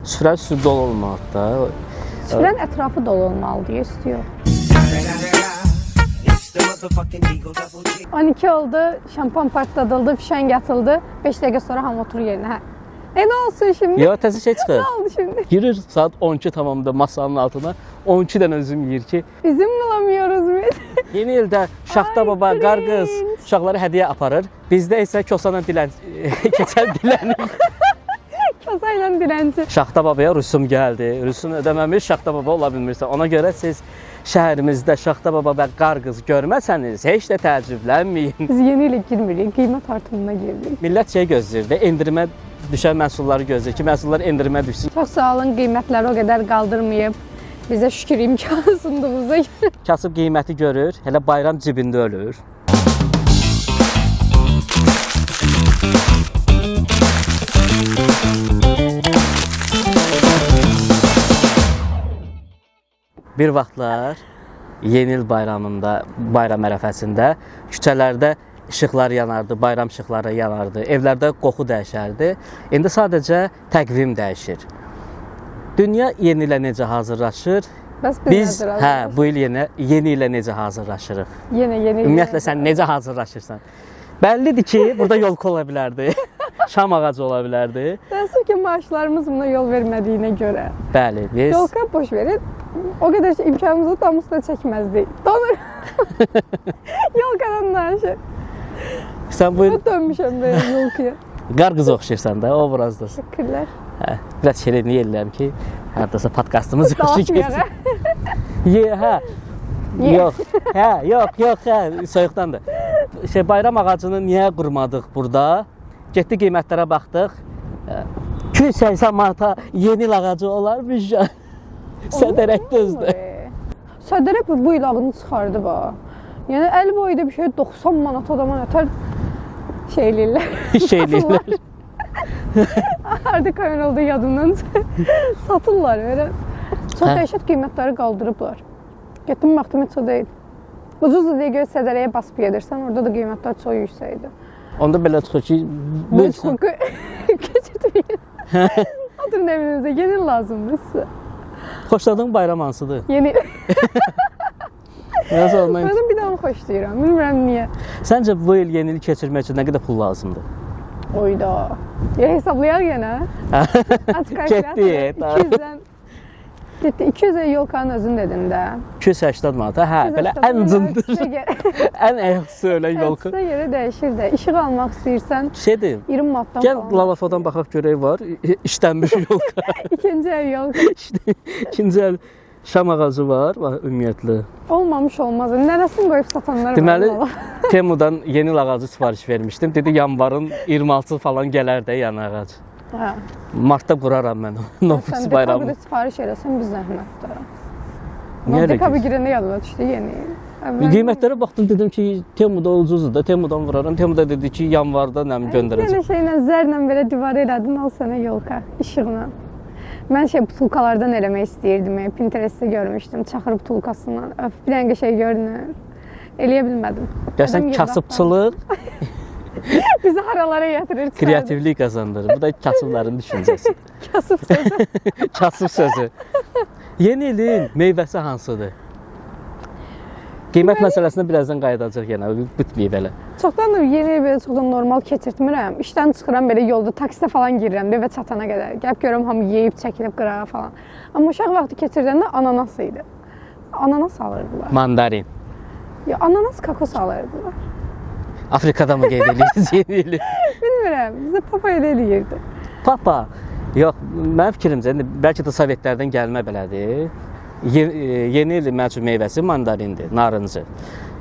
Süfrə üstü dolu olmalıdır. Süfrənin ətrafı dolu olmalı deyə istiyor. 12 oldu, şampan partladıldı, fişəng atıldı. 5 dəqiqə sonra hamı oturur yerinə. Hə. Ne olsun şimdi? Ya təzə şey çıxır. Ne oldu şimdi? Girir saat 12 tamamında masanın altına. 12-dən özüm yeyir ki, Bizim bulamıyoruz biz. yeni ildə Şaxta baba, Ay, qarqız cringe. uşaqları hədiyyə aparır. Bizdə isə kosana keçən dilənir. Kasayla dilenci. Şaxta babaya rüsum gəldi. Rüsum ödəməmiş Şaxta baba ola bilmirsə. Ona görə siz şəhərimizdə Şaxta baba və qarqız görməsəniz, heç də təəccüblənməyin. Biz yeni ile girmirik, qiymət artımına girdik. Millət şey gözləyir, endirimə düşən məhsulları gözləyir ki, məhsullar endirimə düşsün. Çox sağ olun, qiymətləri o qədər qaldırmayıb. Bizə şükür imkanı sunduğunuza görə. Kasıb qiyməti görür, hələ bayram cibində ölür. Bir vaxtlar Yeni il bayramında, bayram ərəfəsində küçələrdə işıqlar yanardı, bayram işıqları yanardı, evlərdə qoxu dəyişərdi. İndi sadəcə təqvim dəyişir. Dünya yeni ilə necə hazırlaşır? Bəs Biz bu il yeni ilə necə hazırlaşırıq? Yeni. Ümumiyyətlə sən necə hazırlaşırsan? Bəllidir ki, burada yolka ola bilərdi. Şam ağacı ola bilərdi. Təəssüf ki, maaşlarımız buna yol vermədiyinə görə. Bəli, biz Yolka boş verin. O qədər ki, imkanımızı tam üstə çəkməzdik. Donur. Yolkadan danışır. sən bu il Ben dönmüşəm belə yolkaya. qarqız oxşayırsan da, obrazdasın. Teşekkürler. Hə, biraz şirinlik eləyirəm ki, hardasa podkastımız Dalaşmayaq. Hə. Ye. Yox. Hə, soyuqdandır. Bayram ağacını niyə qurmadıq burada? Getdi qiymətlərə baxdıq. 280 manata yeni il ağacı olarmış. Sədərək düzdür. Sədərək bu il ağını çıxardı bax. Yəni əl boyda bir şey 90 manat adama nətər şey eləyirlər. Harda kamera oldu yadımdan satırlar belə. Çox dəhşət qiymətləri qaldırıblar. Getdim baxdım heç o deyil. Ucuzdur deyə görə Sədərəyə basıb gedirsən, orada da qiymətlər çox yüksəkdir. Onda belə çıxır ki, Bu çok keçirtmeyin. Oturun evinizde, yeni lazımdır size. xoşladığın bayram hansıdır? Yeni. Biraz olmayın. Ben bir daha xoşlayıram, bilmirəm niyə. Səncə bu il yeni il keçirmək üçün nə qədər pul lazımdır? Oyda. Ya hesablayaq yenə. Aç Getdi, 200'den. Getdi 200 yolkanın özün dedin də. 280 manata, hə, belə ən cındır, ən əyaqsı ölən yolka. Hədsə görə dəyişir də. İşıq almaq istəyirsən Şeydir, 20 manatdan gəl falan. Lalafodan baxaq görək var, işlənmiş yolka. İkinci ev yolka. İkinci əl şam ağacı var, ümumiyyətlə. Olmamış olmaz. Nərəsini qoyub satanlar var. Deməli, Temudan yeni il ağacı sifariş vermişdim. Dedi, yanvarın 26-sı falan gələr də yan ağac. Hə. Martda quraram mən Novus bayramı. Sən sifariş eləsən biz zəhmət tutarım. Niyə elə Dekabr ki? girəndə yadıma düşdü yeni. Qiymətlərə baxdım, dedim ki, Temuda ucuzdur da, Temudan vuraram. Temuda dedi ki, yanvarda nəm göndərəcəm. Yenə şeylə, zərlə belə divara elədin, al sənə yolka, işıqla. Mən butulkalardan eləmək istəyirdim. Pinterestdə görmüşdüm, çaxır butulkasından. Öf, bir dənə şey görünür. Eləyə bilmədim. Gəlsən kasıbçılıq bizi haralara gətirir. kreativlik qazandırır. Bu da kasıbların düşüncəsi. Kasıb sözü. Kasıb sözü. Yeni ilin meyvəsi hansıdır? Qiymət məsələsinə birazdan qayıdacaq yenə, bitməyib elə. Çoxdan da yeni il belə çoxdan normal keçirtmirəm. İşdən çıxıram belə yolda, taksidə falan girirəm evə çatana qədər. Gəlib görürəm hamı yeyib, çəkilib qırağa falan. Amma uşaq vaxtı keçirdəndə ananas idi. Ananas alırdılar. Mandarin. Ya ananas kakos alırdılar. Afrikada mı qeyd edirsiniz yeni ili? Bilmirəm, bizə papa elə eləyirdi. Papa. Yox, mənim fikrimcə, bəlkə də Sovetlərdən gəlmə belədir. Yeni ilin mənim üçün meyvəsi mandarindir, narıncı.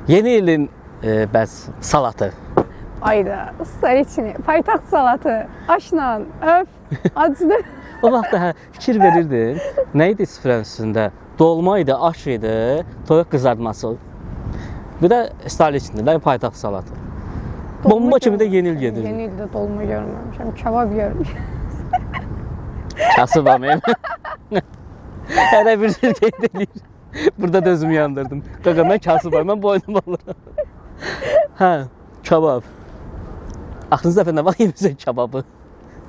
Yeni ilin bəs salatı. Ayda, stariçini, paytaxt salatı, aşla, öf, acıdı. O vaxt da fikir verirdim. Nə idi süfrənin üstündə? Dolma idi, aş idi, toyuq qızartması. Bir də staliçini, paytaxt salatı. Bomba kimi də yeni il gedirdim. Yeni ildə dolma görməmişəm, kebab görmüşəm. Kasıbam ev. Hələ bir şey qeyd edir. Burada da özümü yandırdım. Qaqa, mən kasıbam, mən boynum alıram. Hə, kebab. Axırıncı dəfə nə vaxt yemişsən kebabı?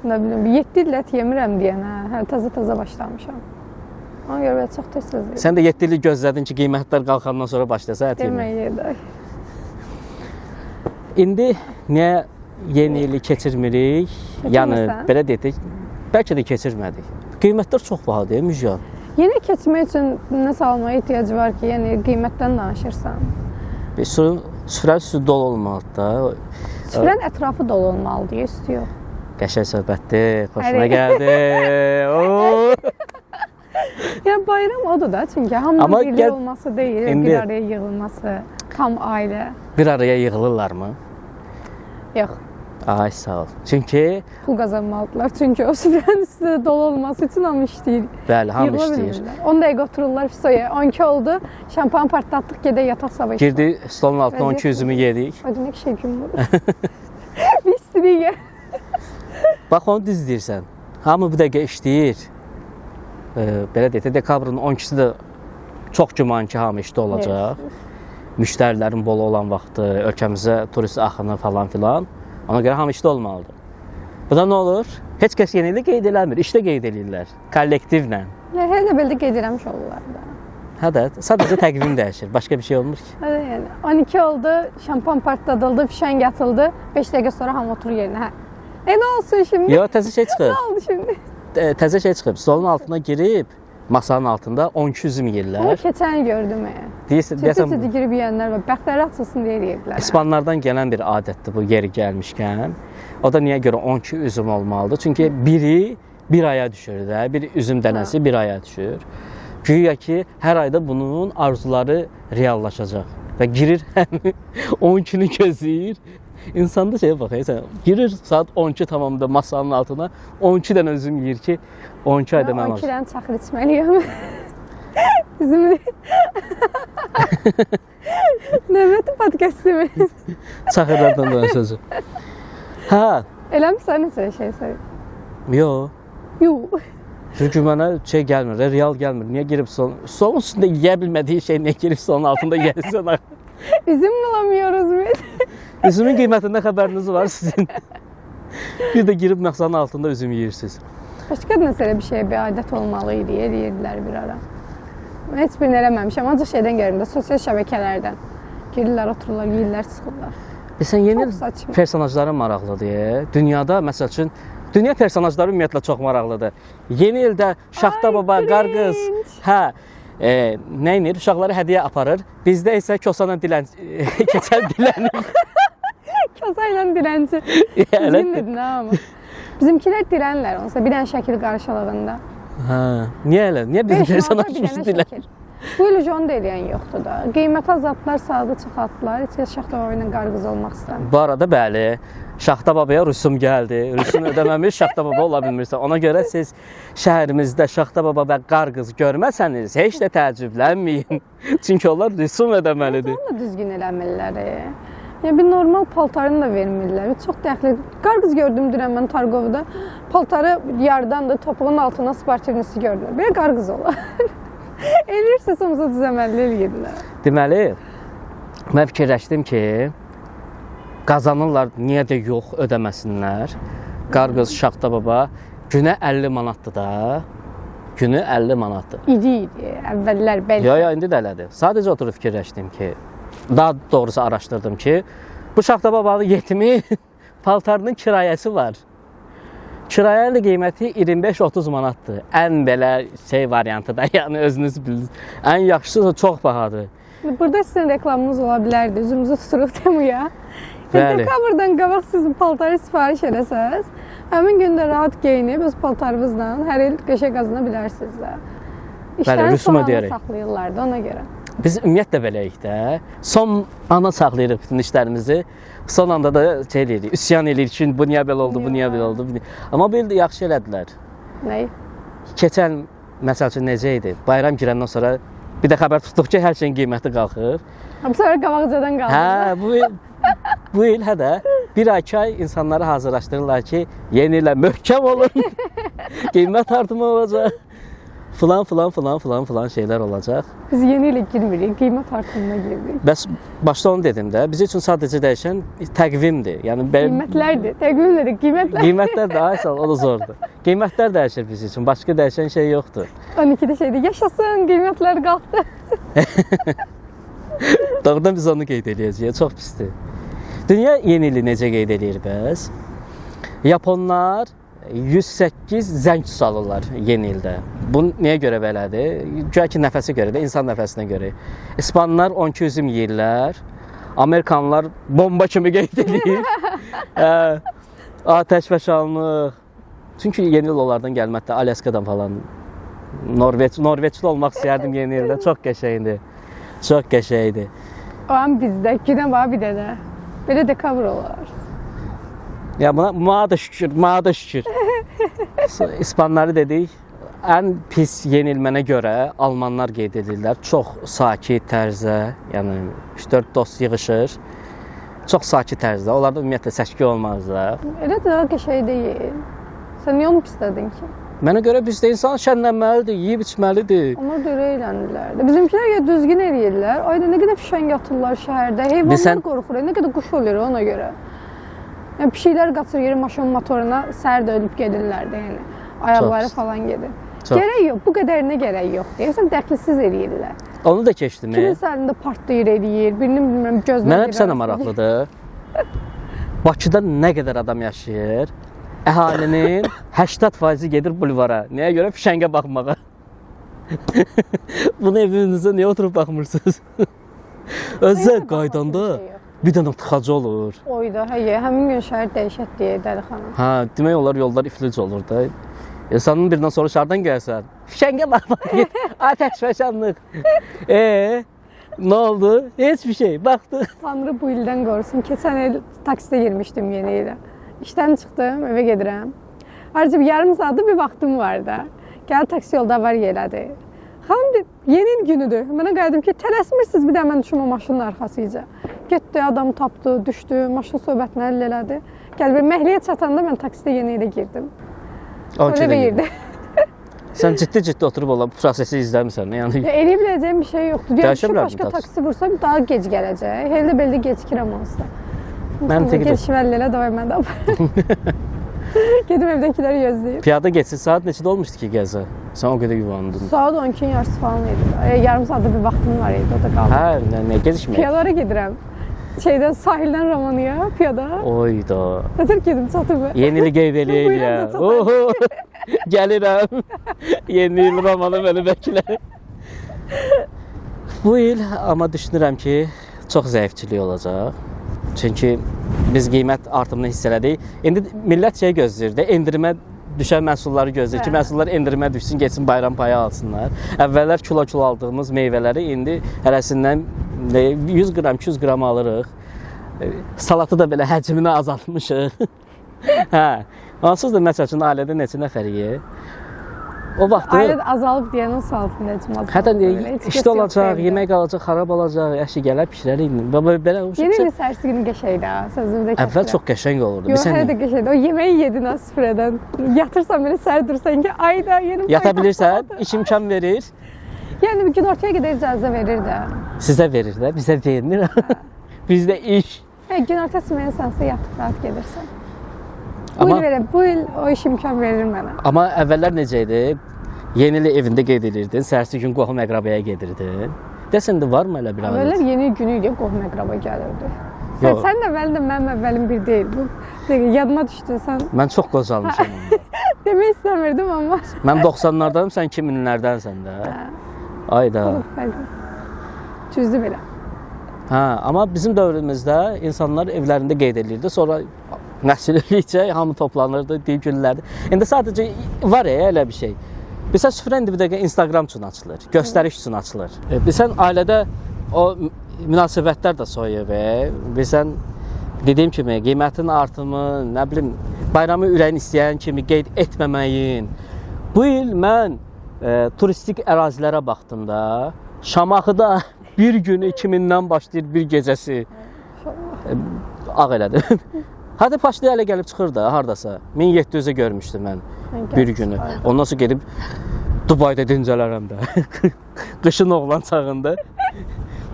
Nə bilim, 7 il ət yemirəm deyənə, hə, təzə başlamışam. Ona görə belə çox tez yedim. Sən də 7 il gözlədin ki, qiymətlər qalxandan sonra başlasa ət yeməyə. Demək. İndi niyə yeni ili keçirmirik? Yəni belə dedik, bəlkə də keçirmədik. Qiymətlər çox bahadır, Müjgan. Yeni keçmək üçün nəsə almaya ehtiyac var ki, yəni qiymətdən danışırsan. Süfrənin üstü dolu olmalıdır da. Süfrənin ətrafı dolu olmalıdır, üstü yox. Qəşəng söhbətdir, xoşuna gəldi. Yəni bayram odur da, çünki hamının birlik olması deyil, bir araya yığılması, tam ailə. Bir araya yığılırlarmı? Yox. Ay, sağ ol. Çünki pul qazanmalıdırlar. Çünki o süfrənin üstü dolu olması üçün hamı işləyir. Bəli, hamı işləyir. 10 dəqiqə otururlar fisoya. 12 oldu. Şampan partlatdıq, gedək yataq sabah. Girdi stolun altına 12 üzümü yedik. Hadi nə şey gün bu. Bir istilik. Bax, onu düz deyirsən. Hamı bir dəqiqə işləyir. Belə deyək, dekabrın 12-si də çox güman ki, hamı işdə olacaq. Müştərilərin bol olan vaxtı, ölkəmizə turist axını falan filan. Ona görə hamı işdə olmalıdır. Bu da nə olur? Heç kəs yenilik qeyd eləmir, işdə qeyd edirlər, kollektivlə. Hər də belə qeyd eləmiş olurlar da. Hə də, sadəcə təqvim dəyişir, başqa bir şey olmur ki. Hə də yəni, 12 oldu, şampan partladıldı, fişəng atıldı, 5 dəqiqə sonra hamı oturur yerinə. Hə. Nə olsun şimdi? Yox, təzə şey çıxıb. Nə oldu şimdi? Təzə şey çıxıb, stolun altına girib, masanın altında 12 üzüm yeyirlər. Onu keçən gördüm. Deyəsən, girib yeyənlər var, bəxtləri açılsın deyə deyirlər. İspanlardan gələn bir adətdir bu, yeri gəlmişkən. O da niyə görə 12 üzüm olmalıdır? Çünki biri bir aya düşür də, bir üzüm dənəsi bir aya düşür. Güya ki, hər ayda bunun arzuları reallaşacaq və girir həm 12-ni gözləyir. İnsanda şeyə bax, girir saat 12 tamamında masanın altına 12 dənə üzüm yeyir ki, 12 ayda mən alacaq. 12-dən çaxır içməliyəm. Üzümünü. Növbəti podkastımız. Çaxırlardan danışacaq. Hə. Eləmirsən necə şeysə? Yox. Yox. Çünki mənə şey gəlmir, real gəlmir. Niyə girib stolun üstündə yeyə bilmədiyi şey niyə girib stolun altında yeyirsən? Üzüm bulamıyoruz biz. Üzümün qiymətindən xəbəriniz var sizin. Bir də girib masanın altında üzüm yeyirsiniz. Başqa məsələ bir şey, bir adət olmalı idi, deyirdilər bir ara. Mən heç birini eləməmişəm, ancaq şeydən gəlimdə, sosial şəbəkələrdən. Girirlər, otururlar, yeyirlər, çıxırlar. Sən yeni personajların maraqlıdır. Dünyada, məsəl üçün, dünya personajları ümumiyyətlə çox maraqlıdır. Yeni ildə Şaxta Baba, Qarqız, hə, nə inir? Uşaqları hədiyyə aparır. Bizdə isə kosa ilə keçən dilənir. Kosa ilə dilənci. Düzgün dedin ama. Bizimkilər dilənlər, onsa bir dənə şəkil qarşılığında. Hə, niyə elə? Niyə bizim personajımız dilənir? Bu il onu da eləyən yoxdur da. Qiyməti azaltdılar, saatı çıxartdılar. Heç Şaxta Baba ilə Qarqız olmaq istəmir. Bu arada bəli, Şaxta Babaya rüsum gəldi. Rüsum ödəməmiş Şaxta Baba ola bilmirsə. Ona görə siz şəhərimizdə Şaxta Baba və Qarqız görməsəniz, heç də təəccüblənməyin. Çünki onlar rüsum ödəməlidir. Onu da düzgün eləmirlər. Yəni bir normal paltarını da vermirlər. Çox dəxli. Qarqız gördüm dünən mən Targovda. Paltarı yardandı, topuğun altına sportivnisi gördülər. Belə Qarqız olar. Eləyirsə sonsuza düzəməlli eləyirlər. Deməli, mən fikirləşdim ki, qazanırlar, niyə də yox ödəməsinlər. Qarqız, Şaxta Baba günə 50 manatdır da. Günü 50 manatdır. İdi, əvvəllər bəlkə. Yox, indi də elədir. Sadəcə oturub fikirləşdim ki, daha doğrusu araşdırdım ki, bu Şaxta Babanın yetimi paltarının kirayəsi var. Kirayə qiyməti 25-30 manatdır. Ən belə şey variantı da, yəni özünüz bilirsiniz. Ən yaxşısı çox bahadır. Burada sizin reklamınız ola bilərdi. Üzümüzü tuturuq Temuya. Dekabrdan qabaq siz paltarı sifariş eləsəz, həmin gündə rahat geyinib öz paltarınızla hər il qəşəng qazana bilərsiniz də. İşlərin son anda saxlayırlar da ona görə. Biz ümumiyyətlə beləyik də. Son ana saxlayırıq bütün işlərimizi. Son anda da şey eləyirik, üsyan eləyirik ki, bu niyə belə oldu, bu niyə belə oldu. Amma bu il də yaxşı elədilər. Nəyi? Keçən, məsəl üçün necə idi? Bayram girəndən sonra bir də xəbər tutduq ki, hər şeyin qiyməti qalxıb. Bu sonra qabaqcadan qalxıb. Hə, bu il hə də bir ay insanları hazırlaşdırırlar ki, yeni ilə möhkəm olun, qiymət artımı olacaq. Falan şeylər olacaq. Biz yeni ilə girmirik, qiymət artımına girdik. Bəs başda onu dedim də, biz üçün sadəcə dəyişən təqvimdir. Yəni Qiymətlərdir, təqvimləri, qiymətlər. qiymətlər də ay sağ ol, o da zordur. Qiymətlər dəyişir biz üçün, başqa dəyişən şey yoxdur. 12-də şeydir, yaşasın, qiymətlər qalxdı. Doğrudan biz onu qeyd eləyəcəyik, çox pisdir. Dünya yeni ili necə qeyd eləyir bəs? Yaponlar 108 zəng çalırlar yeni ildə. Bu niyə görə belədir? Güya ki, nəfəsə görə də, insan nəfəsinə görə. İspanlar 12 üzüm yeyirlər. Amerikanlar bomba kimi qeyd edir. Atəş və şanlıq. Çünki yeni il onlardan gəlməkdə, Alyaskadan falan. Norveçli olmaq istəyərdim yeni ildə. Çox qəşəngdir. Çox qəşəngdir. O an bizdə, günə var bir dənə. Belə dekabr olar. Ya buna da şükür. İspanları dedik. Ən pis yenilmənə görə almanlar qeyd edirlər. Çox sakit tərzdə, yəni 3-4 dost yığışır. Çox sakit tərzdə. Onlarda ümumiyyətlə səs-küy olmaz da. Elə də qəşəng deyil. Sən niyə onu pislədin ki? Mənə görə bizdə insan şənlənməlidir, yeyib içməlidir. Onlar da elə eylənirlər. Bizimkilər ya düzgün eləyirlər. Ayda nə qədər fişəng atırlar şəhərdə. Heyvanlar qorxur. Nə qədər quş olur ona görə. Yəni pişiklər qaçır yeri maşının motoruna, səhər də ölüb gedirlər də yəni. Ayaqları falan gedir. Gərək yox, bu qədərinə gərək yox. Deyəsən dəxlisiz eləyirlər. Onu da keçdim. Kiminsə əlində partlayır eləyir, birinin bilmirəm gözlə. Mənə sənə maraqlıdır. Bakıda nə qədər adam yaşayır? Əhalinin 80% gedir bulvara. Nəyə görə? Fişəngə baxmağa. Bunu evinizdə niyə oturub baxmırsınız? Özə qaydanda bir dənə tıxacı olur. Oyda, həmin gün şəhər dəhşət deyə dəlixana. Ha, demək olar yollar iflic olur da. İnsanın birindən sonra şardan gəlsən, fişəngə baxmağa get, atəş və şanlıq. Nə oldu? Heç bir şey, baxdı. Tanrı bu ildən qorusun. Keçən il taksidə girmişdim yeni ilə. İşdən çıxdım, evə gedirəm. Ayrıca bir yarım saatda bir vaxtım var da. Gəl taksi yolda var yerlədi. Xanım deyib, yeni il günüdür. Mənə qaydım ki, tələsmirsiniz bir də mən düşüm o maşının arxasıca. Getdi, adam tapdı, düşdü, maşın söhbətini həll elədi. Gəl bir məhliyə çatanda mən taksidə yeni ilə girdim. Öyle verirdi. Sən ciddi oturub olan prosesi izləmirsən. Yəni eləyə biləcəyim bir şey yoxdur. Deyirəm ki, başqa taksi vursam daha gec gələcək. Elə belə gecikirəm onsuz da. Mən keçivəllə davay mən də aparım. Gedim evdəkiləri gözləyib. Piyada geçsin, saat neçədə olmuşdu ki gəzə? Sən o qədər yuvandın. Saat 12-nin yarısı falan idi. Yarım saatda bir vaxtım var idi, o da qaldı. Hə, nə gecikməyək? Piyadalara gedirəm. Şeydən, sahildən Romaniya, piyada. Oyda. Nətər gedim, çatıb. Yeni il qeyd eləyək ya. Oho, gəlirəm. Yeni il Romanı məni bəklər. Bu il amma düşünürəm ki, çox zəifçilik olacaq. Çünki biz qiymət artımını hiss elədik. İndi millət şey gözləyir də, endirimə düşən məhsulları gözləyir ki, məhsullar endirimə düşsün, geçsin bayram payı alsınlar. Əvvəllər kilo aldığımız meyvələri indi hərəsindən 100 qram, 200 qram alırıq. Salatı da belə həcmini azaltmışıq. Hə. Onsuz da məsəl üçün ailədə neçə nəfər yeyir? O vaxtı ailədə azalıb deyən o salatında həcm azalıb. Hətta işdə olacaq, yemək qalacaq, xarab olacaq, əşi gələr pişirərik. Belə yeni il səhərsi günü qəşəngdir ha, sözümdə kəsirəm. Əvvəl çox qəşəng olurdu. Yox, hələ də qəşəngdir. O yeməyi yedin ha süfrədən. Yatırsan belə səhər dursan ki, ayda yeni yata bilirsən, iş imkan verir. Yəni bir gün ortaya qədər icazə verir də. Sizə verir də, bizə vermir. Bizdə iş. Hə, gün ortası mənəsənsə yatıb rahat gedirsən. Bu il o iş imkan verir mənə. Amma əvvəllər necə idi? Yeni il evində qeyd edirdin, səhərsi gün qohum əqrabaya gedirdin. Desən də varmı elə bir adət? Əvvəllər yeni günü ilə qohum əqraba gəlirdi. Sən də əvvəlində mənim əvvəlim bir deyil. Bu yadıma düşdü sən. Mən çox qocalmışam. Demək istəmirdim amma. Mən 90'lardanım, sən 2000'lərdənsən də. Ayda. Düzdür belə. Hə, amma bizim dövrümüzdə insanlar evlərində qeyd edirdi. Sonra nəsil eləyicə hamı toplanırdı, deyib günlərdi. İndi sadəcə var elə bir şey. Bilsən, süfrə indi bir dəqiqə Instagram üçün açılır, göstəriş üçün açılır. Bilsən, ailədə o münasibətlər də soyub. Bilsən, dediyim kimi, qiymətin artımı, nə bilim, bayramı ürəyin istəyən kimi qeyd etməməyin. Bu il mən turistik ərazilərə baxdım da, Şamaxıda bir günü 2000'dən başlayır bir gecəsi. Ağ elədim. Hadi Paşlıya elə gəlib çıxır da, hardasa. 1700'e görmüşdüm mən bir günü. Ondan sonra gedib Dubayda dincələrəm də. Qışın oğlan çağında.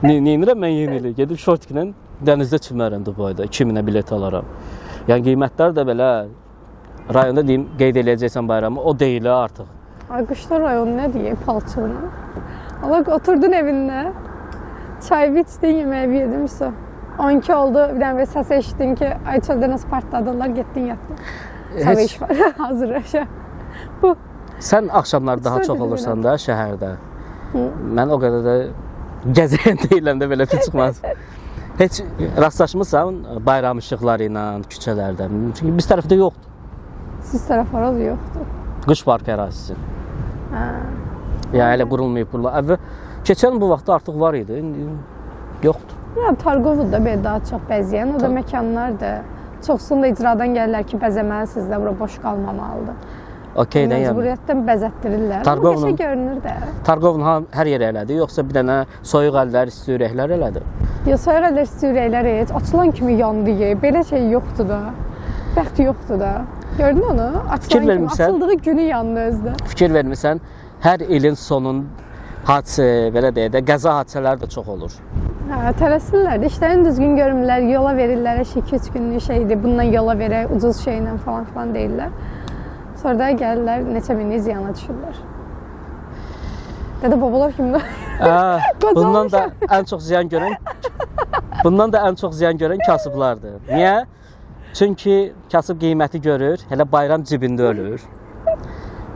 Neynirəm mən yeni ili? Gedib şortiklə dənizdə çimərəm Dubayda. 2000-ə bilet alaram. Yəni qiymətlər də belə rayonda deyim qeyd eləyəcəksən bayramı, o deyil artıq. Ay qışda rayonu nə deyim, palçığını. Allah oturdun evində, çay içdin, yeməyi yedin, üstə. 12 oldu, bir dənə bir səs eşitdin ki, ay çöldə nasıl partladılar, getdin yatdın. Sabah iş var, hazırlaşa. Bu. Sən axşamlar daha çox olursan da şəhərdə. Mən o qədər də gəzəyən deyiləm də belə bir çıxmaz. Heç rastlaşmısan bayram işıqları ilə küçələrdə? Çünki biz tərəfdə yoxdur. Siz tərəflərdə yoxdur. Qış parkı ərazisi. Hə. Ya elə qurulmayıb buralar. Əvvəl keçən bu vaxtda artıq var idi, indi yoxdur. Ya Targovda belə daha çox bəzəyən, o da məkanlardır. Çoxsunda icradan gəlirlər ki, bəzəməlisiniz də, bura boş qalmamalıdır. Okey də yəni. Məcburiyyətdən bəzətdirirlər. Targovun Qəşəng görünür də. Targovun hər yeri elədi, yoxsa bir dənə soyuq əllər, isti ürəklər elədi? Ya soyuq əllər, isti ürəklər heç açılan kimi yandı. Belə şey yoxdur da. Bəxt yoxdur da. Gördün onu? Açılan kimi, açıldığı günü yandı özdə. Fikir vermirsən, hər ilin sonun hadisə, belə deyə də, qəza hadisələri də çox olur. Hə, tələsirlər də, işlərini düzgün görmürlər, yola verirlər, 2-3 günlük şeydir, bundan yola verək, ucuz şeylə falan deyirlər. Sonra da gəlirlər, neçə minlik ziyana düşürlər. Dədə babalar kimdə? Bundan da ən çox ziyan görən kasıblardır. Niyə? Çünki kasıb qiyməti görür, hələ bayram cibində ölür.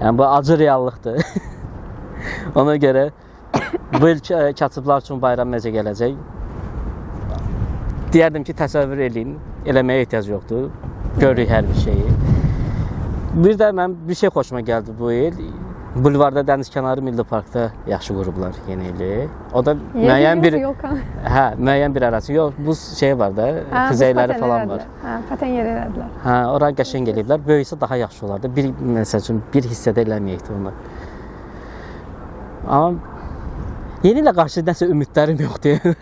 Yəni bu acı reallıqdır. Ona görə bu il kasıblar üçün bayram necə gələcək? Deyərdim ki, təsəvvür eləyin, eləməyə ehtiyac yoxdur. Görürük hər bir şeyi. Bir də mən bir şey xoşuma gəldi bu il. Bulvarda Dənizkənarı Milli Parkda yaxşı qurublar yeni ili. O da müəyyən bir ərazi. Yox, bu şey var da, xizəkləri falan var. Hə, paten yer elədilər. Hə, oranı qəşəng eləyiblər. Böyüksə daha yaxşı olardı. Məsəl üçün bir hissədə eləməyəkdi onlar. Amma yeni ilə qarşı nəsə ümidlərim yoxdur.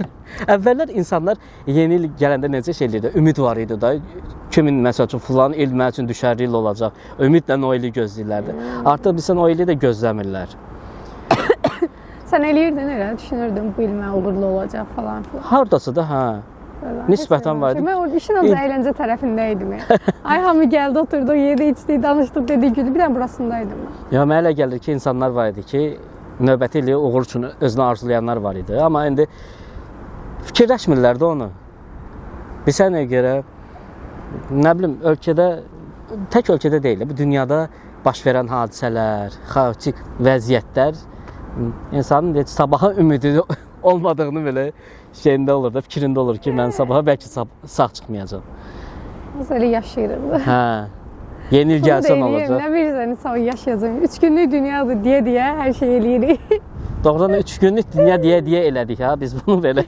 Əvvəllər insanlar yeni il gələndə necə şey eləyirdi? Ümid var idi da. Kimin məsəl üçün filan il mənim üçün düşərli il olacaq. Ümidlə o ili gözləyirlərdi. Artıq bilsən o ili də gözləmirlər. Sən eləyirdin elə, düşünürdün bu il mənə uğurlu olacaq falan filan. Hardasa da hə. Nisbətən var idi. Mən orada işin az əyləncə tərəfində idim. Ay hamı gəldi, oturdu, yedi, içdi, danışdıq dediyi günü bir dənə burasındaydım. Ya mənə elə gəlir ki, insanlar var idi ki, növbəti ili uğur üçün özünü arzulayanlar var idi. Amma indi fikirləşmirlər də onu. Bilsənə görə, nə bilim, tək ölkədə deyil, bu dünyada baş verən hadisələr, xaotik vəziyyətlər insanın sabaha ümidi olmadığını belə şeyində olur da, fikrində olur ki, mən sabaha bəlkə sağ çıxmayacağam. Biz elə yaşayırıq. Hə. Yeni il gəlsən olacaq. Nə bilirsən, sağ yaşayacağım. 3 günlük dünyadır deyə hər şey eləyirik. Doğrudan 3 günlük dünya deyə elədik ha, biz bunu belə.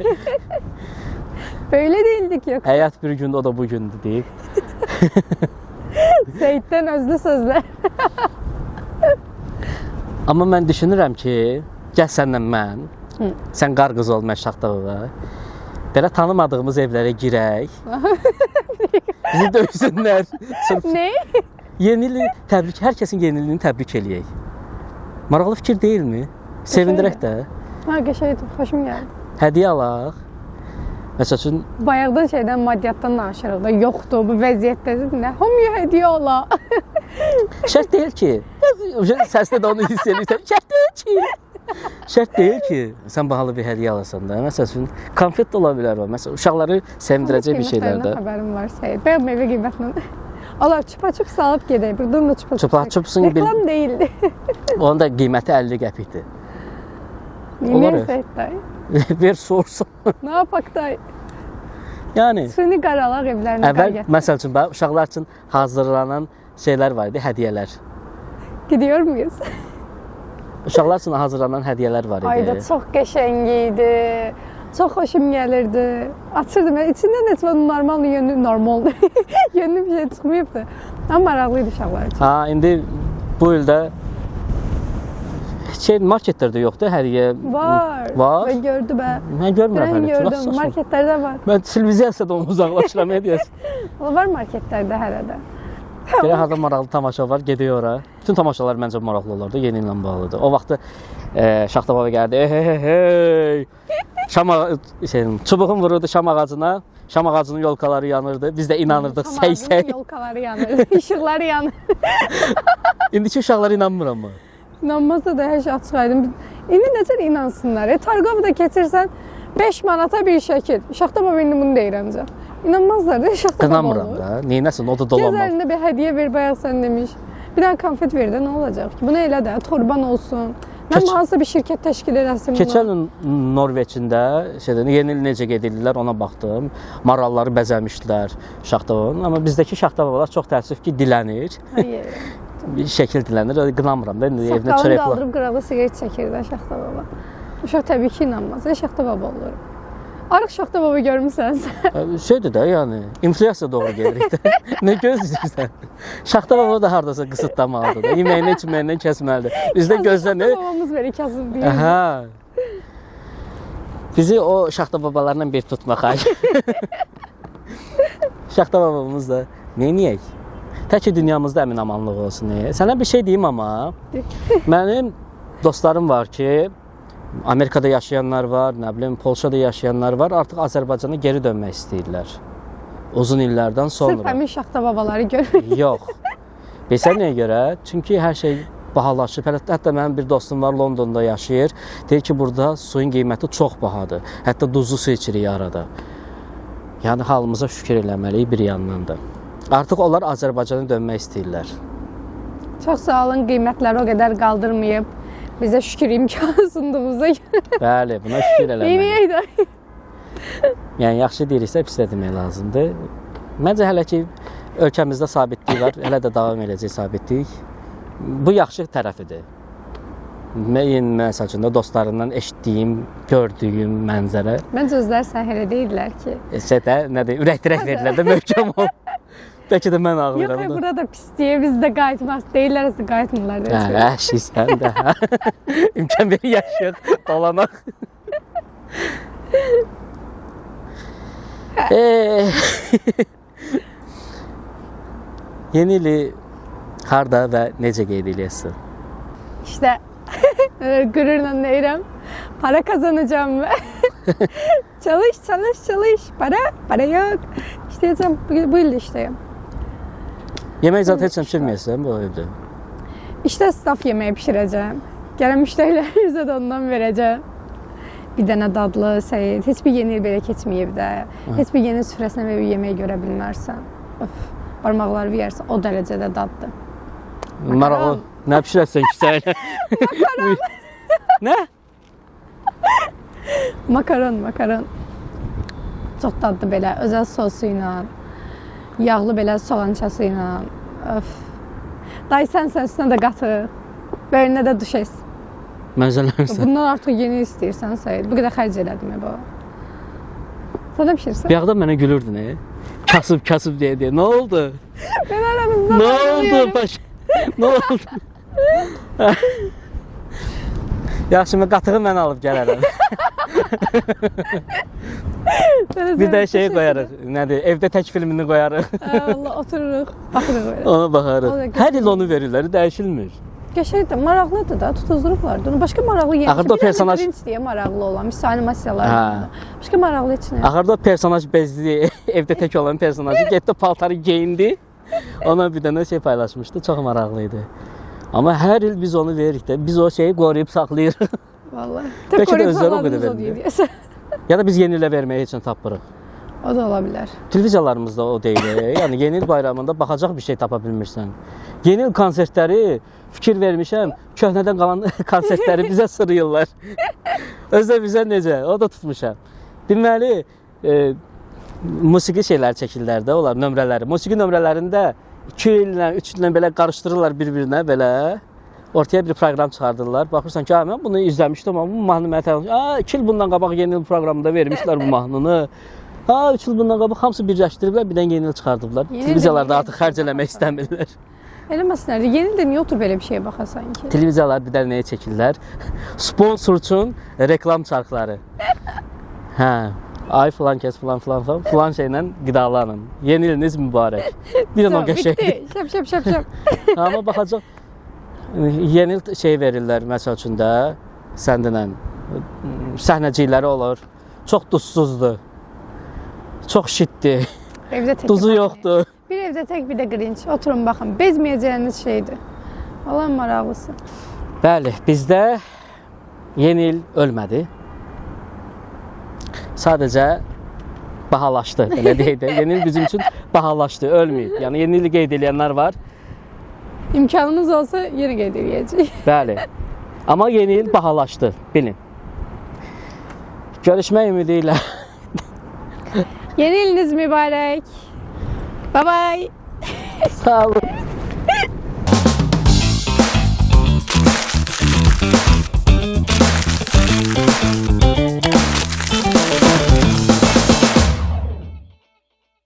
Böyle değildik yok. Həyat bir gündür, o da bu gündür deyib. Seyitdən özlü sözlər. Amma mən düşünürəm ki, gəl səndən mən, sən qar qız ol, mən Şaxtalığa. Belə tanımadığımız evlərə girək. Bizi döysünlər. Ne? Yeni ili təbrik, hər kəsin yeni ilini təbrik eləyək. Maraqlı fikir deyilmi? Sevindirək də. Ha, qəşəngdir, xoşum gəldi. Hədiyyə alaq. Məsəl üçün bayaqdan şeydən, maddiyatdan danışırıq da, yoxdur bu vəziyyətdədir. Nə? Hamıya hədiyyə ola. Şərt deyil ki. Səslə də onu hiss edirsən. Şərt deyil ki. Şərt deyil ki, sən bahalı bir hədiyyə alasan da. Məsəl üçün konfet də ola bilər o. Məsələn, uşaqları sevindirəcək bir şeylər də. Xəbərim var Seyid. Bəyə meyvə qiymətlə. Allah çupa-çup salıb gedək. Buradan da çupa-çup. Çupa-çupsun reklam deyildi. Onun da qiyməti 50 qəpikdir. Niyə Seyid dayı? Ver sorsun. Nə yapaq dayı? Yəni suni qaralaq evlərinə əvvəl məsəl üçün uşaqlar üçün hazırlanan şeylər var idi, hədiyyələr. Gidiyor muyuz? Uşaqlar üçün hazırlanan hədiyyələr var idi. Ayda çox qəşəng idi. Çox xoşum gəlirdi. Açırdım. İçindən heç normal normaldır. Yönlü bir şey çıxmayıbdı. Amma maraqlıydı uşaqlar üçün. Ha, indi bu ildə marketlərdə yoxdur hədiyyə. Var. Var. Ben gördüm ben. Mən görmürəm hələ. Gördüm. Marketlerde var. Mən televiziyada onu uzaqlaşdıramayacağam. Var marketlerde hələ də. Belə harda maraqlı tamaşa var, gedirik ora. Bütün tamaşalar məncə maraqlı olardı, yeni ilə bağlıdır. O vaxtı Şaxta baba gəldi. Hey. Çubuğun vururdu şam ağacına. Şam ağacının yolkaları yanırdı. Biz də inanırdıq səy-səy. Yolkaları yanır, işıqları yanır. İndiki uşaqlar inanmır amma. İnanmazsa da hər şey açıq aydın. İndi necə inansınlar? Targovda keçirsən 5 manata bir şəkil. Şaxta baba indi bunu deyirəmcə. İnanmazlar da Şaxta baba olur. İnanmıram da. Neynəsin? O da dolanmaz. Gəzərində bir hədiyyə ver, bayaq sən demiş. Bir dənə konfet ver də nə olacaq ki? Bunu elə də, torban olsun. Mən hansısa bir şirkət təşkil edəsim var. Keçən il Norveçində yeni il necə gedirlər ona baxdım. Maralları bəzəmişdilər Şaxta babanın. Amma bizdəki Şaxta babalar çox təəssüf ki dilənir. Hayır. Bir şəkil dilənir. Qınamıram da. Saqqalını qaldırıb qıraqda siqaret çəkir də Şaxta baba. Uşaq təbii ki inanmaz. Şaxta baba olur. Arıq Şaxta baba görmüsənsə. Şeydir də yəni inflyasiya doğru gedirik də. Nə gözləyirsən? Şaxta baba da hardasa qısıtlamalıdır da. Yeməyindən, içməyindən kəsməlidir. Bizdə gözlənir. Şaxta babamız verir kasıb bir. Hə. Bizi o Şaxta babalarla bir tutmaq ay. Şaxta babamız da neyniyək? Tək ki dünyamızda əmin-amanlıq olsun. Sənə bir şey deyim amma. Mənim dostlarım var ki, Amerikada yaşayanlar var, nə bilim, Polşada yaşayanlar var. Artıq Azərbaycana geri dönmək istəyirlər. Uzun illərdən sonra. Sırf həmin Şaxta babaları görür. Yox. Bilsən nəyə görə? Çünki hər şey bahalaşıb. Hətta mənim bir dostum var, Londonda yaşayır. Deyir ki, burada suyun qiyməti çox bahadır. Hətta duzlu su içirik arada. Yəni halımıza şükür eləməliyik bir yandan da. Artıq onlar Azərbaycana dönmək istəyirlər. Çox sağ olun, qiymətləri o qədər qaldırmayıb. Bizə şükür imkanı sunduğumuza görə. Bəli, buna şükür eləməliyik. Neyniyək də? Yəni yaxşı deyiriksə pis də demək lazımdır. Məncə hələ ki ölkəmizdə sabitlik var, hələ də davam edəcək sabitlik. Bu yaxşı tərəfidir. Mən məsələn dostlarımdan eşitdiyim, gördüyüm mənzərə. Məncə özləri sən elə deyirlər ki. Nədir? Ürək-dirək verirlər də möhkəm ol. Bəlkə də mən ağlayıram. Yox, burada da pis deyə biz də qayıtmaz. Deyirlər əslində qayıtmırlar. Hə, sən də. İmkan verir yaşayaq, dolanaq. Yeni ili harda və necə qeyd edirsən? İşte gururla deyirəm. Para kazanacağım mı? Çalış, çalış, çalış. Para yok. İşteyeceğim. Bu ilde işteyim. Yemək zaten heç pişirməyəsən bu evdə? İşte staff yemeği pişirəcəm. Gələn müştərilərimizə də ondan verəcəm. Bir dənə dadlı, səyid. Heç bir yeni il belə keçməyib də. Heç bir yeni süfrəsinə və bir yemək görə bilmərsən. Öf, parmaqları yeyərsən, o dərəcədə daddır. Maraqlı. Nə pişirəsən ki sən? Makaron. Nə? Makaron. Çox dadlı belə, özəl sosu ilə. Yağlı belə soğançası ilə. Öf. Dayı sən üstünə də qatır. Böyünə də duş es. Məzələrsən. Bundan artıq yeni istəyirsən Səyid. Bu qədər xərc elədim bu. Sən də pişirsən? Bir yaxda mənə gülürdün, kasıb deyə. Nə oldu? Ben aranızda Nə oldu baş? Nə oldu? Yaxşı, qatığı mən alıb gələrəm. Bir də şey qoyarıq. Nədir? Evdə tək filmini qoyarıq. Allah, otururuq, baxırıq öyle. Ona baxarıq. Hər il onu verirlər, dəyişilmir. Qəşəngdir, maraqlıdır da, tutuzdurublar. Onu başqa maraqlı yeni. Axırda o personaj deyə maraqlı olan, misal animasiyalar. Başqa maraqlı heç nə. Axırda o personaj bezdi, evdə tək olan personajı getdi, paltarı geyindi. Ona bir dənə şey paylaşmışdı, çox maraqlı idi. Amma hər il biz onu veririk də, biz o şeyi qoruyub saxlayırıq. Vallahi. Bəlkə də özləri o qədər verir. Ya da biz yeni ilə verməyə heç nə tapmırıq. O da ola bilər. Televiziyalarımızda o deyil. Yəni yeni il bayramında baxacaq bir şey tapa bilmirsən. Yeni il konsertləri fikir vermişəm, köhnədən qalan konsertləri bizə sırıyırlar. Özdə bizə necə? O da tutmuşam. Deməli, musiqi şeylər çəkirlər də, onlar nömrələri. Musiqi nömrələrində 2 illə, 3 illə belə qarışdırırlar bir-birinə belə. Ortaya bir proqram çıxardırlar. Baxırsan ki, mən bunu izləmişdim, amma bu mahnı mənə tanış. 2 il bundan qabaq yeni il proqramında vermişlər bu mahnını. 3 il bundan qabaq hamısı birləşdiriblər, birdən yeni il çıxardıblar. Televiziyalarda artıq xərc eləmək istəmirlər. Eləməsinlər. Yeni də niyə otur belə bir şeyə baxasan ki? Televiziyalar bir də nəyə çəkirlər? Sponsor üçün reklam çarxları. Hə. Ay filan kəs filan şeylə qidalanın. Yeni iliniz mübarək. Bir də o qəşəngdir. Bitti. Şap şap şap şap. Amma baxacaq yeni il şey verirlər məsəl üçün də səndinlə səhnəcikləri olur. Çox duzsuzdur. Çox şitdir. Evdə tək. Duzu yoxdur. Bir evdə tək bir də Grinch. Oturun baxın. Bezməyəcəyiniz şeydir. Allahın maraqlısı. Bəli, bizdə yeni il ölmədi. Sadəcə bahalaşdı, belə deyək də. Yeni il bizim üçün bahalaşdı, ölməyib. Yəni yeni ili qeyd edənlər var. İmkanınız olsa yeri qeyd edəcəyik. Bəli. Amma yeni il bahalaşdı, bilin. Görüşmək ümidi ilə. Yeni iliniz mübarək. Bye bye. Sağ olun.